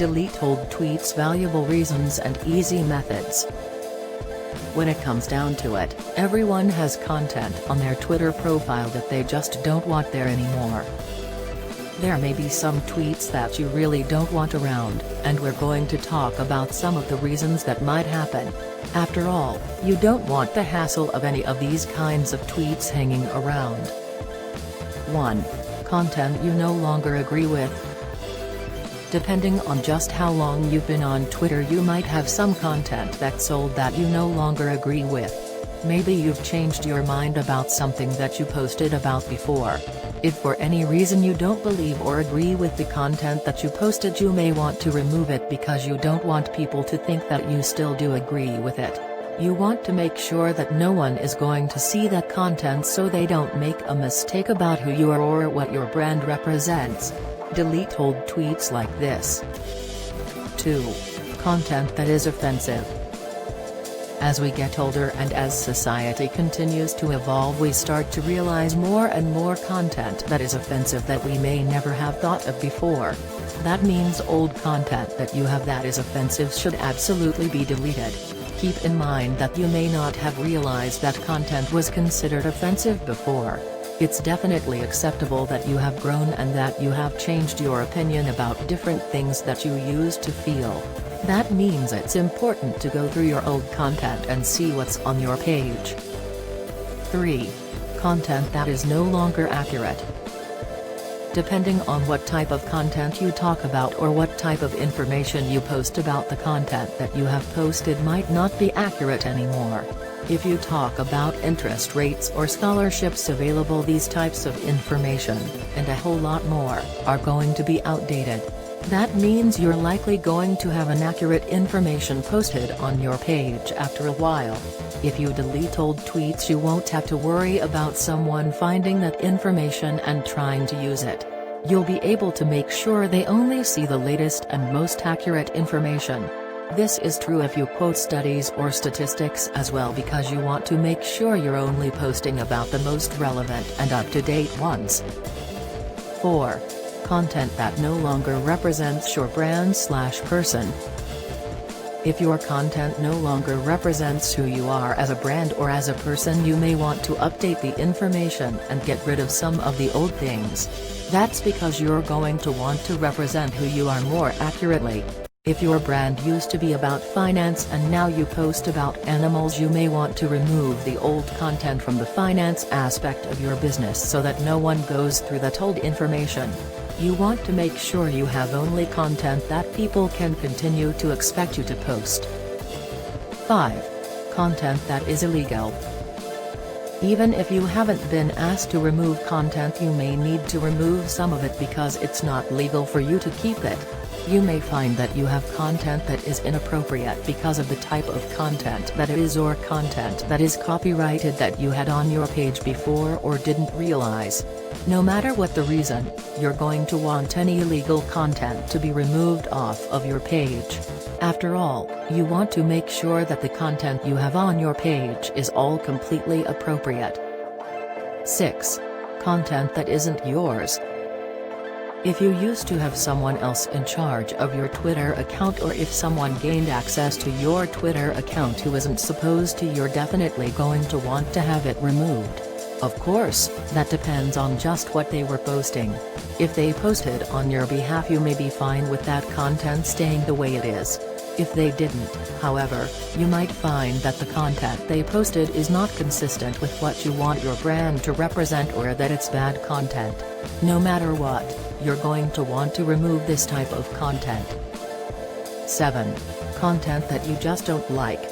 Delete old tweets. Valuable reasons and easy methods. When it comes down to it, everyone has content on their Twitter profile that they just don't want there anymore. There may be some tweets that you really don't want around, and we're going to talk about some of the reasons that might happen. After all, you don't want the hassle of any of these kinds of tweets hanging around. 1. Content you no longer agree with. Depending on just how long you've been on Twitter, you might have some content that's old that you no longer agree with. Maybe you've changed your mind about something that you posted about before. If for any reason you don't believe or agree with the content that you posted, you may want to remove it because you don't want people to think that you still do agree with it. You want to make sure that no one is going to see that content so they don't make a mistake about who you are or what your brand represents. Delete old tweets like this. 2. Content that is offensive. As we get older and as society continues to evolve, we start to realize more and more content that is offensive that we may never have thought of before. That means old content that you have that is offensive should absolutely be deleted. Keep in mind that you may not have realized that content was considered offensive before. It's definitely acceptable that you have grown and that you have changed your opinion about different things that you used to feel. That means it's important to go through your old content and see what's on your page. 3. Content that is no longer accurate. Depending on what type of content you talk about or what type of information you post about, the content that you have posted might not be accurate anymore. If you talk about interest rates or scholarships available, these types of information, and a whole lot more, are going to be outdated. That means you're likely going to have inaccurate information posted on your page after a while. If you delete old tweets, you won't have to worry about someone finding that information and trying to use it. You'll be able to make sure they only see the latest and most accurate information. This is true if you quote studies or statistics as well, because you want to make sure you're only posting about the most relevant and up-to-date ones. 4. Content that no longer represents your brand/person. If your content no longer represents who you are as a brand or as a person, you may want to update the information and get rid of some of the old things. That's because you're going to want to represent who you are more accurately. If your brand used to be about finance and now you post about animals, you may want to remove the old content from the finance aspect of your business so that no one goes through that old information. You want to make sure you have only content that people can continue to expect you to post. 5. Content that is illegal. Even if you haven't been asked to remove content, you may need to remove some of it because it's not legal for you to keep it. You may find that you have content that is inappropriate because of the type of content that it is, or content that is copyrighted that you had on your page before or didn't realize. No matter what the reason, you're going to want any illegal content to be removed off of your page. After all, you want to make sure that the content you have on your page is all completely appropriate. 6. Content that isn't yours. If you used to have someone else in charge of your Twitter account, or if someone gained access to your Twitter account who isn't supposed to, you're definitely going to want to have it removed. Of course, that depends on just what they were posting. If they posted on your behalf, you may be fine with that content staying the way it is. If they didn't, however, you might find that the content they posted is not consistent with what you want your brand to represent, or that it's bad content. No matter what, you're going to want to remove this type of content. 7. Content that you just don't like.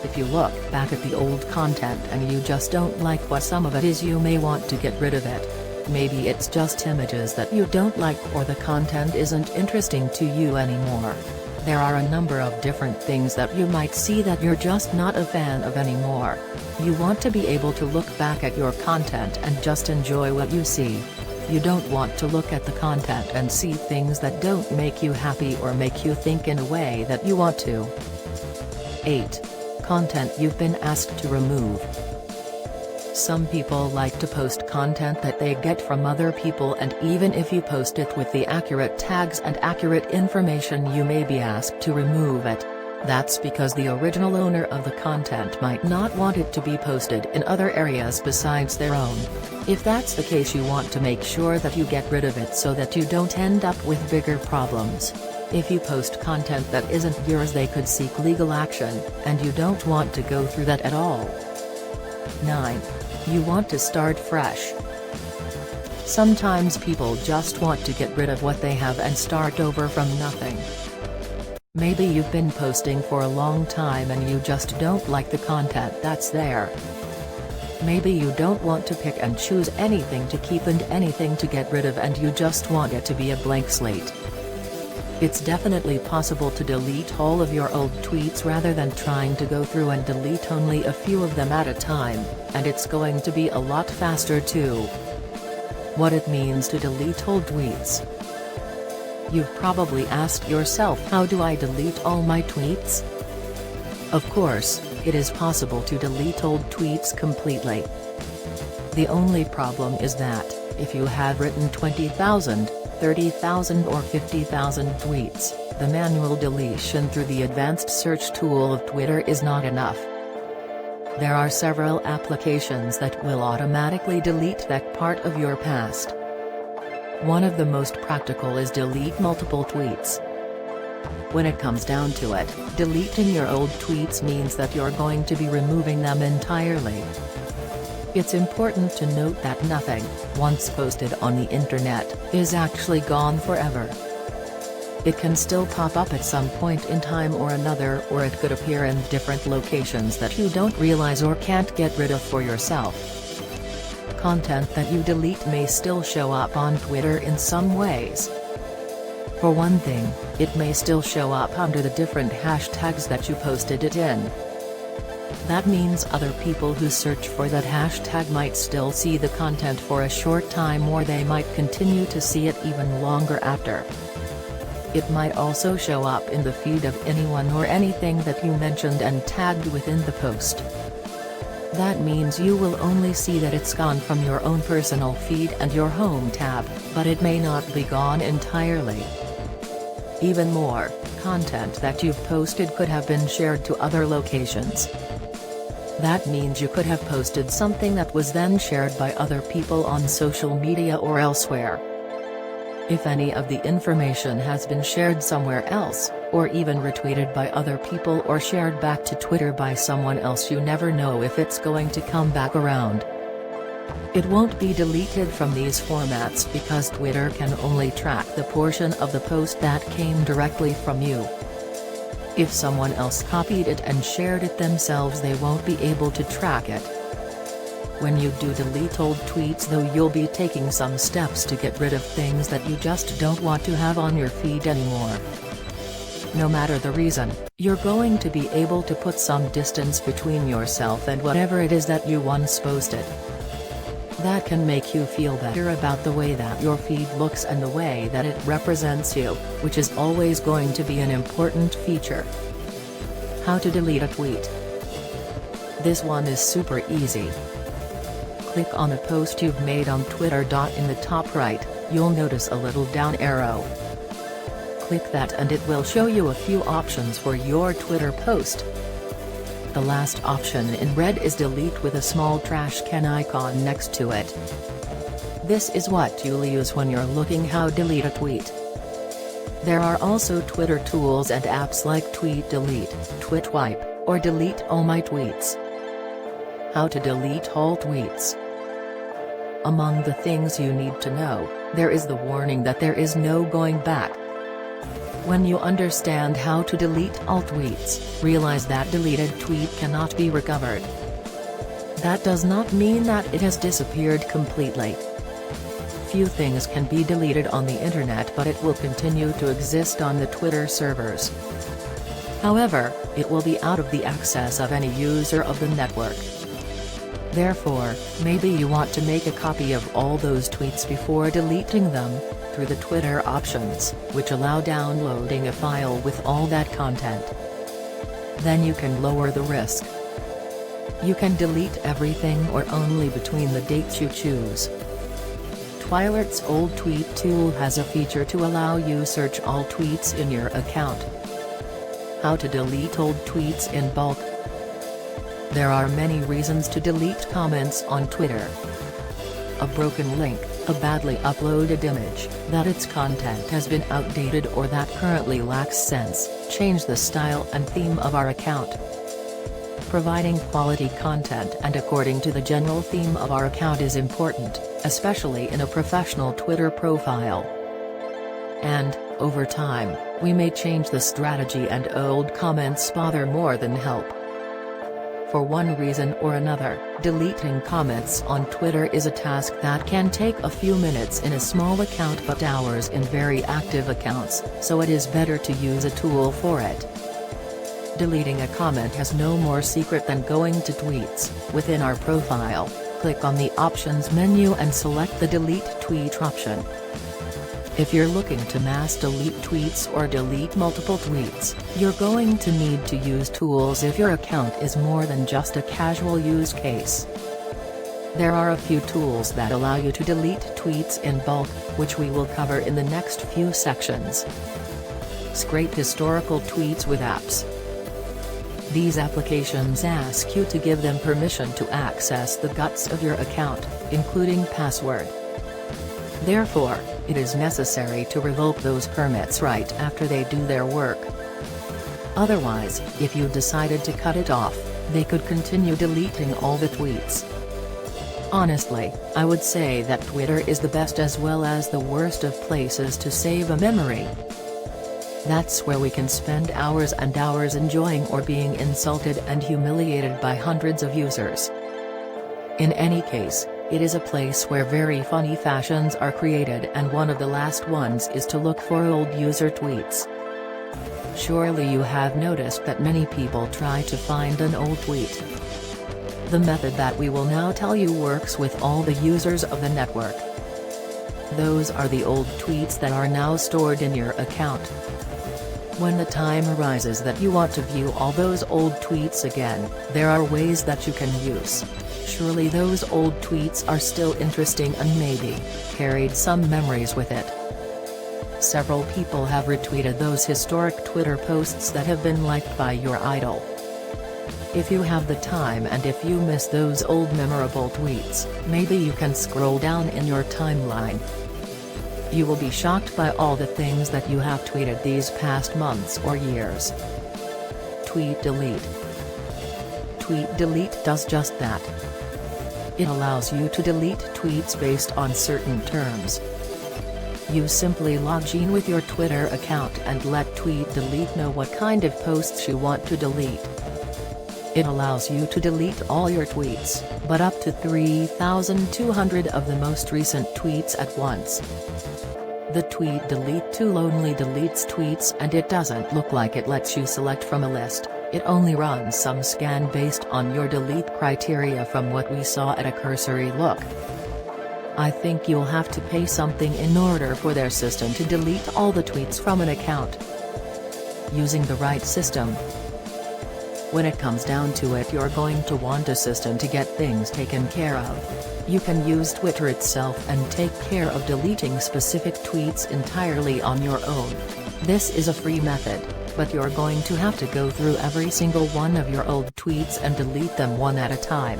If you look back at the old content and you just don't like what some of it is, you may want to get rid of it. Maybe it's just images that you don't like, or the content isn't interesting to you anymore. There are a number of different things that you might see that you're just not a fan of anymore. You want to be able to look back at your content and just enjoy what you see. You don't want to look at the content and see things that don't make you happy or make you think in a way that you want to. 8. Content you've been asked to remove. Some people like to post content that they get from other people, and even if you post it with the accurate tags and accurate information, you may be asked to remove it. That's because the original owner of the content might not want it to be posted in other areas besides their own. If that's the case, you want to make sure that you get rid of it so that you don't end up with bigger problems. If you post content that isn't yours, they could seek legal action, and you don't want to go through that at all. 9. You want to start fresh. Sometimes people just want to get rid of what they have and start over from nothing. Maybe you've been posting for a long time and you just don't like the content that's there. Maybe you don't want to pick and choose anything to keep and anything to get rid of, and you just want it to be a blank slate. It's definitely possible to delete all of your old tweets rather than trying to go through and delete only a few of them at a time, and it's going to be a lot faster too. What it means to delete old tweets. You've probably asked yourself, how do I delete all my tweets? Of course, it is possible to delete old tweets completely. The only problem is that, if you have written 20,000, 30,000 or 50,000 tweets, the manual deletion through the advanced search tool of Twitter is not enough. There are several applications that will automatically delete that part of your past. One of the most practical is Delete Multiple Tweets. When it comes down to it, deleting your old tweets means that you're going to be removing them entirely. It's important to note that nothing, once posted on the internet, is actually gone forever. It can still pop up at some point in time or another, or it could appear in different locations that you don't realize or can't get rid of for yourself. Content that you delete may still show up on Twitter in some ways. For one thing, it may still show up under the different hashtags that you posted it in. That means other people who search for that hashtag might still see the content for a short time, or they might continue to see it even longer after. It might also show up in the feed of anyone or anything that you mentioned and tagged within the post. That means you will only see that it's gone from your own personal feed and your home tab, but it may not be gone entirely. Even more, content that you've posted could have been shared to other locations. That means you could have posted something that was then shared by other people on social media or elsewhere. If any of the information has been shared somewhere else, or even retweeted by other people or shared back to Twitter by someone else, you never know if it's going to come back around. It won't be deleted from these formats because Twitter can only track the portion of the post that came directly from you. If someone else copied it and shared it themselves, they won't be able to track it. When you do delete old tweets though, you'll be taking some steps to get rid of things that you just don't want to have on your feed anymore. No matter the reason, you're going to be able to put some distance between yourself and whatever it is that you once posted. That can make you feel better about the way that your feed looks and the way that it represents you, which is always going to be an important feature. How to delete a tweet. This one is super easy. Click on a post you've made on Twitter. In the top right, you'll notice a little down arrow. Click that and it will show you a few options for your Twitter post. The last option in red is delete with a small trash can icon next to it. This is what you'll use when you're looking how to delete a tweet. There are also Twitter tools and apps like Tweet Delete, Tweetwipe, or Delete All My Tweets. How to delete all tweets. Among the things you need to know, there is the warning that there is no going back. When you understand how to delete all tweets, realize that deleted tweet cannot be recovered. That does not mean that it has disappeared completely. Few things can be deleted on the internet, but it will continue to exist on the Twitter servers. However, it will be out of the access of any user of the network. Therefore, maybe you want to make a copy of all those tweets before deleting them, through the Twitter options, which allow downloading a file with all that content. Then you can lower the risk. You can delete everything or only between the dates you choose. Twilert's Old Tweet tool has a feature to allow you search all tweets in your account. How to delete old tweets in bulk. There are many reasons to delete comments on Twitter. A broken link, a badly uploaded image, that its content has been outdated or that currently lacks sense, change the style and theme of our account. Providing quality content and according to the general theme of our account is important, especially in a professional Twitter profile. And, over time, we may change the strategy and old comments bother more than help. For one reason or another, deleting comments on Twitter is a task that can take a few minutes in a small account but hours in very active accounts, so it is better to use a tool for it. Deleting a comment has no more secret than going to Tweets. Within our profile, click on the Options menu and select the Delete Tweet option. If you're looking to mass delete tweets or delete multiple tweets, you're going to need to use tools if your account is more than just a casual use case. There are a few tools that allow you to delete tweets in bulk, which we will cover in the next few sections. Scrape historical tweets with apps. These applications ask you to give them permission to access the guts of your account, including password. Therefore, it is necessary to revoke those permits right after they do their work. Otherwise, if you decided to cut it off, they could continue deleting all the tweets. Honestly, I would say that Twitter is the best as well as the worst of places to save a memory. That's where we can spend hours and hours enjoying or being insulted and humiliated by hundreds of users. In any case, it is a place where very funny fashions are created, and one of the last ones is to look for old user tweets. Surely you have noticed that many people try to find an old tweet. The method that we will now tell you works with all the users of the network. Those are the old tweets that are now stored in your account. When the time arises that you want to view all those old tweets again, there are ways that you can use. Surely those old tweets are still interesting and maybe carried some memories with it. Several people have retweeted those historic Twitter posts that have been liked by your idol. If you have the time and if you miss those old memorable tweets, maybe you can scroll down in your timeline. You will be shocked by all the things that you have tweeted these past months or years. Tweet Delete. Tweet Delete does just that. It allows you to delete tweets based on certain terms. You simply log in with your Twitter account and let Tweet Delete know what kind of posts you want to delete. It allows you to delete all your tweets, but up to 3,200 of the most recent tweets at once. The Tweet Delete tool only deletes tweets, and it doesn't look like it lets you select from a list. It only runs some scan based on your delete criteria from what we saw at a cursory look. I think you'll have to pay something in order for their system to delete all the tweets from an account. Using the right system. When it comes down to it, you're going to want a system to get things taken care of. You can use Twitter itself and take care of deleting specific tweets entirely on your own. This is a free method, but you're going to have to go through every single one of your old tweets and delete them one at a time.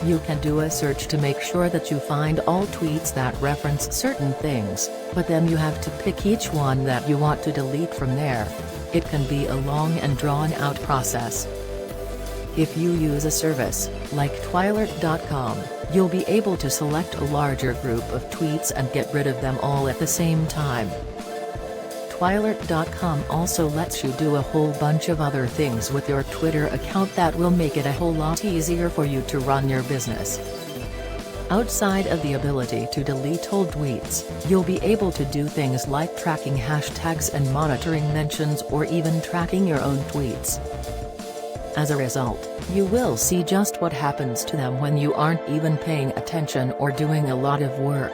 You can do a search to make sure that you find all tweets that reference certain things, but then you have to pick each one that you want to delete from there. It can be a long and drawn-out process. If you use a service, like Twilert.com, you'll be able to select a larger group of tweets and get rid of them all at the same time. Twilert.com also lets you do a whole bunch of other things with your Twitter account that will make it a whole lot easier for you to run your business. Outside of the ability to delete old tweets, you'll be able to do things like tracking hashtags and monitoring mentions, or even tracking your own tweets. As a result, you will see just what happens to them when you aren't even paying attention or doing a lot of work.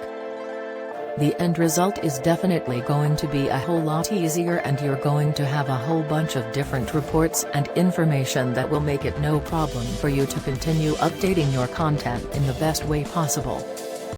The end result is definitely going to be a whole lot easier, and you're going to have a whole bunch of different reports and information that will make it no problem for you to continue updating your content in the best way possible.